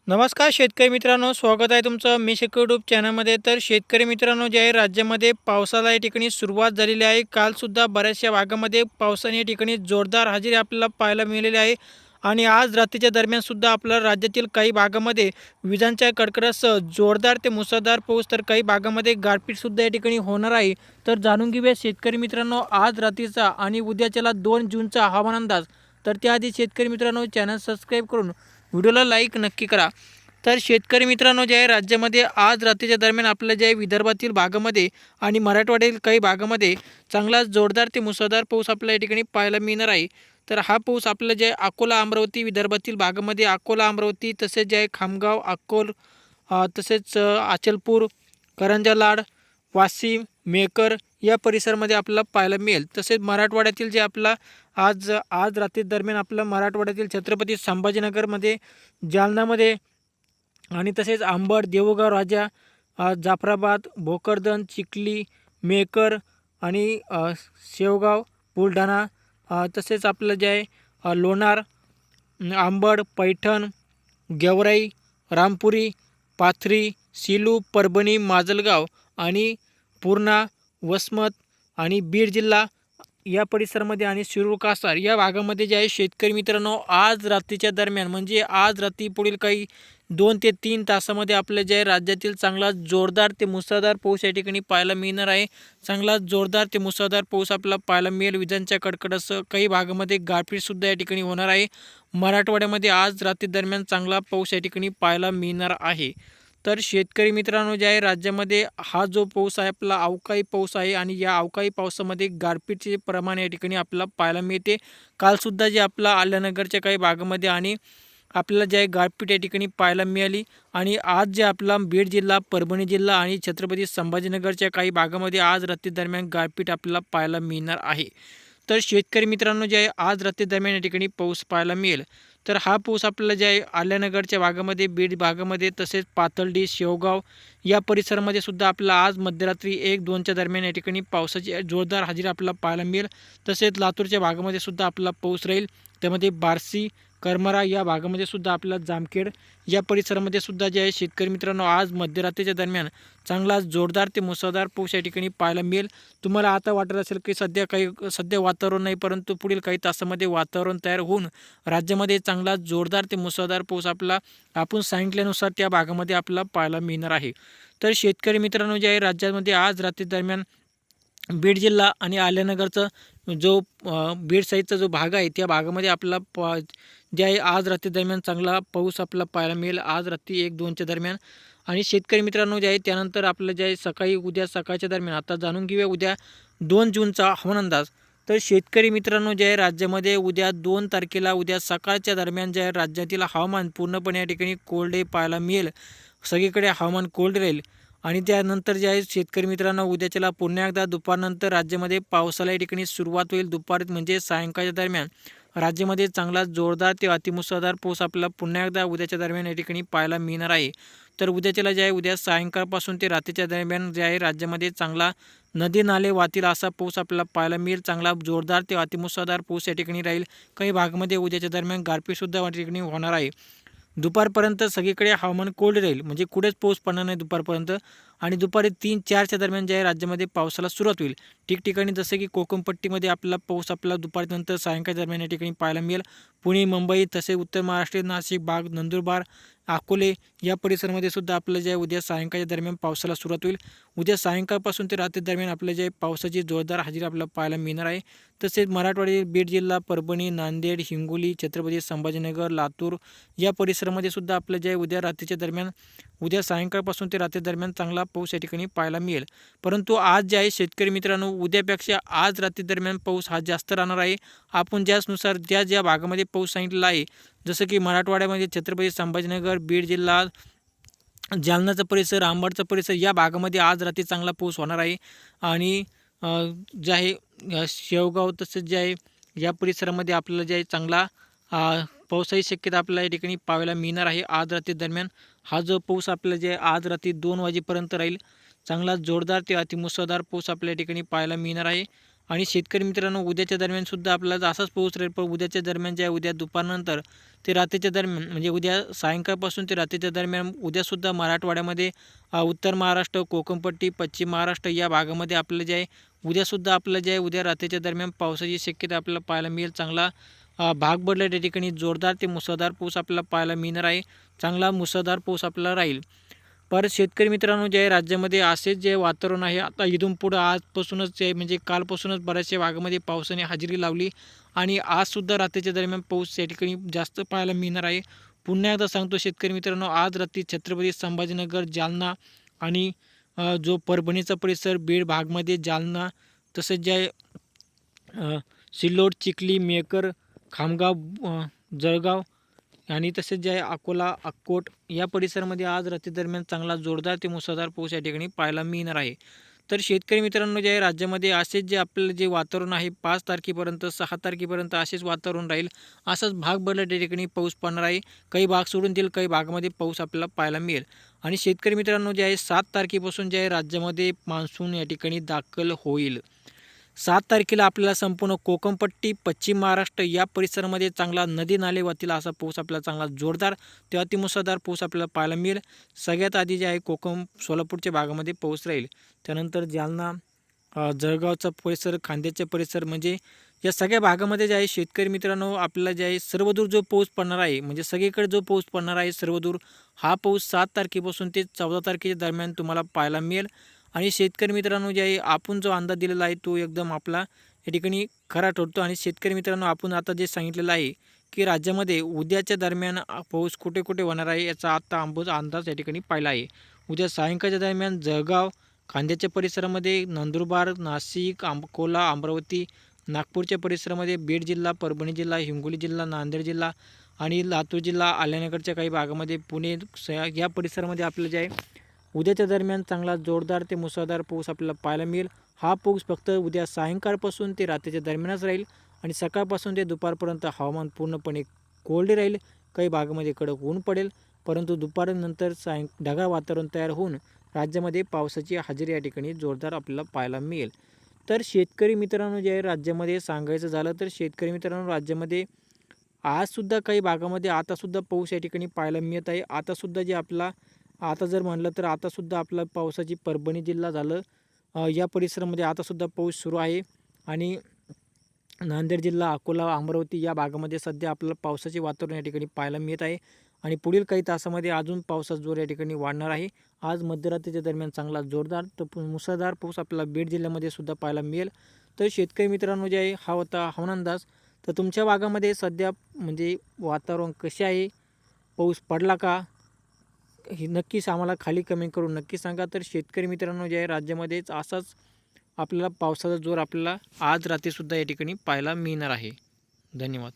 नमस्कार शेतकरी मित्रांनो, स्वागत आहे तुमचं मी शेतकरी यूट्यूब चॅनलमध्ये. तर शेतकरी मित्रांनो, जे आहे राज्यामध्ये पावसाला या ठिकाणी सुरुवात झालेली आहे. कालसुद्धा बऱ्याचशा भागामध्ये पावसाने या ठिकाणी जोरदार हजेरी आपल्याला पाहायला मिळालेली आहे. आणि आज रात्रीच्या दरम्यानसुद्धा आपल्या राज्यातील काही भागामध्ये विजांच्या कडकडाटासह जोरदार ते मुसळधार पाऊस, तर काही भागामध्ये गारपीटसुद्धा या ठिकाणी होणार आहे. तर जाणून घेऊया शेतकरी मित्रांनो आज रात्रीचा आणि उद्याच्याला 2 जूनचा हवामान अंदाज. तर त्याआधी शेतकरी मित्रांनो, चॅनल सबस्क्राईब करून व्हिडिओला लाईक नक्की करा. तर शेतकरी मित्रांनो, जे आहे राज्यामध्ये आज रात्रीच्या दरम्यान आपल्या जे आहे विदर्भातील भागामध्ये आणि मराठवाड्यातील काही भागामध्ये चांगला जोरदार ते मुसळधार पाऊस आपल्याला या ठिकाणी पाहायला मिळणार आहे. तर हा पाऊस आपलं जे आहे अकोला अमरावती विदर्भातील भागामध्ये, अकोला अमरावती तसेच जे आहे खामगाव अक्कोल, तसेच अचलपूर, करंजा लाड, वाशिम, मेकर या परिसरामध्ये आपल्याला पाहायला मिळेल. तसेच मराठवाड्यातील जे आपला आज आज रात्री दरम्यान आपलं मराठवाड्यातील छत्रपती संभाजीनगरमध्ये, जालनामध्ये आणि तसेच अंबड, देऊळगाव राजा, जाफराबाद, भोकरदन, चिखली, मेकर आणि शेवगाव, बुलढाणा, तसेच आपलं जे आहे लोणार, अंबड, पैठण, गेवराई, रामपुरी, पाथरी, सिलू, परभणी, माजलगाव आणि पूर्णा, वसमत आणि बीड जिल्हा या परिसरामध्ये आणि शिरूर, कासार या भागामध्ये जे आहे शेतकरी मित्रांनो आज रात्रीच्या दरम्यान, म्हणजे आज रात्री पुढील काही 2 ते 3 तासामध्ये आपल्या जे आहे राज्यातील चांगला जोरदार ते मुसळधार पाऊस या ठिकाणी पाहायला मिळणार आहे. चांगला जोरदार ते मुसळधार पाऊस आपल्याला पाहायला मिळेल. विजांच्या कडकडाटासह काही भागामध्ये गारपीटसुद्धा या ठिकाणी होणार आहे. मराठवाड्यामध्ये आज रात्री दरम्यान चांगला पाऊस या ठिकाणी पाहायला मिळणार आहे. तर शेतकरी मित्रांनो, जे आहे राज्यामध्ये हा जो पाऊस आहे आपला अवकाळी पाऊस आहे आणि या अवकाळी पावसामध्ये गारपीटचे प्रमाण या ठिकाणी आपल्याला पाहायला मिळते. कालसुद्धा जे आपला आल्यानगरच्या काही भागामध्ये आणि आपल्याला जे आहे गारपीट या ठिकाणी पाहायला मिळाली. आणि आज जे आपला बीड जिल्हा, परभणी जिल्हा आणि छत्रपती संभाजीनगरच्या काही भागामध्ये आज रात्री दरम्यान गारपीट आपल्याला पाहायला मिळणार आहे. तर शेतकरी मित्रांनो, जे आहे आज रात्री दरम्यान या ठिकाणी पाऊस पाहायला मिळेल. तर हा पाऊस आपल्याला जे आहे आल्यानगरच्या भागामध्ये, बीड भागामध्ये तसेच पाथर्डी, शेवगाव या परिसरामध्ये सुद्धा आपल्याला आज मध्यरात्री 1-2च्या दरम्यान या ठिकाणी पावसाची जोरदार हजेरी आपल्याला पाहायला मिळेल. तसेच लातूरच्या भागामध्ये सुद्धा आपला पाऊस राहील. त्यामध्ये बार्शी, करमाळा या भागामध्ये सुद्धा आपल्याला जामखेड या परिसरामध्ये सुद्धा जे आहे शेतकरी मित्रांनो आज मध्यरात्रीच्या दरम्यान चांगला जोरदार ते मुसळधार पाऊस या ठिकाणी पाहायला मिळेल. तुम्हाला आता वाटत असेल की सध्या वातावरण नाही, परंतु पुढील काही तासामध्ये वातावरण तयार होऊन राज्यामध्ये चांगला जोरदार ते मुसळधार पाऊस आपला आपण सांगितल्यानुसार त्या भागामध्ये आपल्याला पाहायला मिळणार आहे. तर शेतकरी मित्रांनो, जे आहे राज्यामध्ये आज रात्री दरम्यान बीड जिल्हा आणि आल्यानगरचा जो बीड साईडचा जो भाग आहे त्या भागामध्ये आपल्याला जे आहे आज रात्री दरम्यान चांगला पाऊस आपल्याला पाहायला मिळेल आज रात्री 1-2च्या दरम्यान. आणि शेतकरी मित्रांनो, जे आहे त्यानंतर आपलं जे आहे सकाळी उद्या सकाळच्या दरम्यान आता जाणून घेऊया उद्या 2 जूनचा हवामान अंदाज. तर शेतकरी मित्रांनो, जे आहे राज्यामध्ये उद्या 2 तारखेला उद्या सकाळच्या दरम्यान जे आहे राज्यातील हवामान पूर्णपणे या ठिकाणी कोल्ड पाहायला मिळेल. सगळीकडे हवामान कोल्ड राहील. आणि त्यानंतर जे आहे शेतकरी मित्रांनो, उद्याच्याला पुन्हा एकदा दुपारनंतर राज्यामध्ये पावसाला या ठिकाणी सुरुवात होईल. दुपार म्हणजे सायंकाळच्या दरम्यान राज्यामध्ये चांगला जोरदार ते अतिमुसळधार पाऊस आपल्याला पुन्हा एकदा उद्याच्या दरम्यान या ठिकाणी पाहायला मिळणार आहे. तर उद्याच्याला जे आहे उद्या सायंकाळपासून ते रात्रीच्या दरम्यान जे आहे राज्यामध्ये चांगला नदी नाले वाहतील असा पाऊस आपल्याला पाहायला मिळेल. चांगला जोरदार ते अतिमुसळधार पाऊस या ठिकाणी राहील. काही भागामध्ये उद्याच्या दरम्यान गारपीटसुद्धा या ठिकाणी होणार आहे. दुपारपर्यंत सगळीकडे हवामान कोल्ड राहील, म्हणजे कुठेच पाऊस पडणार नाही दुपारपर्यंत. आणि दुपारी 3-4च्या दरम्यान जे आहे राज्यामध्ये पावसाला सुरुवात होईल. ठिकठिकाणी जसं की कोकणपट्टीमध्ये आपल्याला पाऊस आपल्याला दुपारनंतर सायंकाळच्या दरम्यान या ठिकाणी पाहायला मिळेल. पुणे, मुंबई तसेच उत्तर महाराष्ट्र, नाशिक भाग, नंदुरबार, अकोले या परिसरामध्ये सुद्धा आपलं जे आहे उद्या सायंकाळच्या दरम्यान पावसाला सुरुवात होईल. उद्या सायंकाळपासून ते रात्री दरम्यान आपलं जे पावसाची जोरदार हजेरी आपल्याला पाहायला मिळणार आहे. तसेच मराठवाड्यातील बीड जिल्हा, परभणी, नांदेड, हिंगोली, छत्रपती संभाजीनगर, लातूर या परिसरामध्ये सुद्धा आपलं जे आहे उद्या रात्रीच्या दरम्यान उद्या सायंकाळपासून ते रात्री दरम्यान चांगला पाऊस या ठिकाणी पाहायला मिळेल. परंतु आज जे आहे शेतकरी मित्रांनो, उद्यापेक्षा आज रात्री दरम्यान पाऊस हा जास्त राहणार आहे. आपण ज्यानुसार ज्या भागामध्ये पाऊस सांगितलेला आहे, जसं की मराठवाड्यामध्ये छत्रपती संभाजीनगर, बीड जिल्हा, जालनाचा परिसर, अंबडचा परिसर या भागामध्ये आज रात्री चांगला पाऊस होणार आहे. आणि जे आहे शेवगाव तसेच जे आहे या परिसरामध्ये आपल्याला जे आहे चांगला पावसाची शक्यता आपल्याला या ठिकाणी पाहायला मिळणार आहे आज रात्री दरम्यान. हा जो पाऊस आपल्याला जे आज रात्री 2 वाजेपर्यंत राहील. चांगला जोरदार ते अतिमुसळधार पाऊस आपल्या ठिकाणी पाहायला मिळणार आहे. आणि शेतकरी मित्रांनो उद्याच्या दरम्यानसुद्धा आपल्याला असाच पाऊस राहील, पण उद्याच्या दरम्यान जे आहे उद्या दुपारनंतर ते रात्रीच्या दरम्यान म्हणजे उद्या सायंकाळपासून ते रात्रीच्या दरम्यान उद्यासुद्धा मराठवाड्यामध्ये उत्तर महाराष्ट्र, कोकणपट्टी, पश्चिम महाराष्ट्र या भागामध्ये आपलं जे आहे उद्यासुद्धा आपलं जे आहे उद्या रात्रीच्या दरम्यान पावसाची शक्यता आपल्याला पाहायला मिळेल. चांगला भाग पडला त्या ठिकाणी जोरदार ते मुसळधार पाऊस आपल्याला पाहायला मिळणार आहे. चांगला मुसळधार पाऊस आपल्याला राहील. परत शेतकरी मित्रांनो जे आहे राज्यामध्ये असेच जे वातावरण आहे आता इथून पुढं आजपासूनच जे म्हणजे कालपासूनच बऱ्याचशा भागामध्ये पावसाने हजेरी लावली आणि आजसुद्धा रात्रीच्या दरम्यान पाऊस या ठिकाणी जास्त पाहायला मिळणार आहे. पुन्हा एकदा सांगतो शेतकरी मित्रांनो, आज रात्री छत्रपती संभाजीनगर, जालना आणि जो परभणीचा परिसर, बीड भागमध्ये जालना तसंच जे आहे सिल्लोड, चिखली, मेकर, खामगाव, जळगाव आणि तसेच जे आहे अकोला, अक्कोट या परिसरामध्ये आज रात्री दरम्यान चांगला जोरदार ते मुसळधार पाऊस या ठिकाणी पाहायला मिळणार आहे. तर शेतकरी मित्रांनो जे आहे राज्यामध्ये असेच जे आपलं जे वातावरण आहे 5 तारखेपर्यंत 6 तारखेपर्यंत असेच वातावरण राहील. असाच भाग बदलत त्या ठिकाणी पाऊस पडणार आहे. काही भाग सोडून देईल, काही भागामध्ये पाऊस आपल्याला पाहायला मिळेल. आणि शेतकरी मित्रांनो जे आहे 7 तारखेपासून जे आहे राज्यामध्ये मान्सून या ठिकाणी दाखल होईल. 7 तारखेला आपल्याला संपूर्ण कोकणपट्टी, पश्चिम महाराष्ट्र या परिसरामध्ये चांगला नदी नाले वाहतील असा पाऊस आपल्याला चांगला जोरदार ते अतिमुसळधार पाऊस आपल्याला पाहायला मिळेल. सगळ्यात आधी जे आहे कोकण सोलापूरच्या भागामध्ये पाऊस राहील. त्यानंतर जालना, जळगावचा परिसर, खांद्याचा परिसर म्हणजे या सगळ्या भागामध्ये जे आहे शेतकरी मित्रांनो आपल्याला जे आहे सर्वदूर जो पाऊस पडणार आहे म्हणजे सगळीकडे जो पाऊस पडणार आहे सर्वदूर, हा पाऊस 7 तारखेपासून ते 14 तारखेच्या दरम्यान तुम्हाला पाहायला मिळेल. आणि शेतकरी मित्रांनो जे आहे आपण जो अंदाज दिलेला आहे तो एकदम आपला या ठिकाणी खरा ठरतो. आणि शेतकरी मित्रांनो आपण आता जे सांगितलेलं आहे की राज्यामध्ये उद्याच्या दरम्यान पाऊस कुठे कुठे होणार आहे याचा आता अंदाज या ठिकाणी पाहिला आहे. उद्या सायंकाळच्या दरम्यान जळगाव, खांद्याच्या परिसरामध्ये, नंदुरबार, नाशिक, अकोला, अमरावती, नागपूरच्या परिसरामध्ये, बीड जिल्हा, परभणी जिल्हा, हिंगोली जिल्हा, नांदेड जिल्हा आणि लातूर जिल्हा, आल्यानगरच्या काही भागामध्ये, पुणे या परिसरामध्ये आपलं जे आहे उद्याच्या दरम्यान चांगला जोरदार ते मुसळधार पाऊस आपल्याला पाहायला मिळेल. हा पाऊस फक्त उद्या सायंकाळपासून ते रात्रीच्या दरम्यानच राहील आणि सकाळपासून ते दुपारपर्यंत हवामान पूर्णपणे कोरडे राहील. काही भागामध्ये कडक ऊन पडेल, परंतु दुपारनंतर ढगाळ वातावरण तयार होऊन राज्यामध्ये पावसाची हजेरी या ठिकाणी जोरदार आपल्याला पाहायला मिळेल. तर शेतकरी मित्रांनो जे आहे राज्यामध्ये सांगायचं झालं तर शेतकरी मित्रांनो राज्यामध्ये आजसुद्धा काही भागामध्ये आतासुद्धा पाऊस या ठिकाणी पाहायला मिळत आहे. आतासुद्धा जे आपला आता जर म्हणलं तर आतासुद्धा आपला पावसाची परभणी जिल्हा झालं या परिसरामध्ये आतासुद्धा पाऊस सुरू आहे. आणि नांदेड जिल्हा, अकोला, अमरावती या भागामध्ये सध्या आपल्याला पावसाचे वातावरण या ठिकाणी पाहायला मिळत आहे. आणि पुढील काही तासामध्ये अजून पावसाचा जोर या ठिकाणी वाढणार आहे. आज मध्यरात्रीच्या दरम्यान चांगला जोरदार तर मुसळधार पाऊस आपल्याला बीड जिल्ह्यामध्ये सुद्धा पाहायला मिळेल. तर शेतकरी मित्रांनो जे आहे हा होता हवामान अंदाज. तर तुमच्या भागामध्ये सध्या म्हणजे वातावरण कसे आहे, पाऊस पडला का, हे नक्कीच आम्हाला खाली कमेंट करून नक्की सांगा. तर शेतकरी मित्रांनो जे आहे राज्यामध्येच असाच आपल्याला पावसाचा जोर आपल्याला आज रात्रीसुद्धा या ठिकाणी पाहायला मिळणार आहे. धन्यवाद.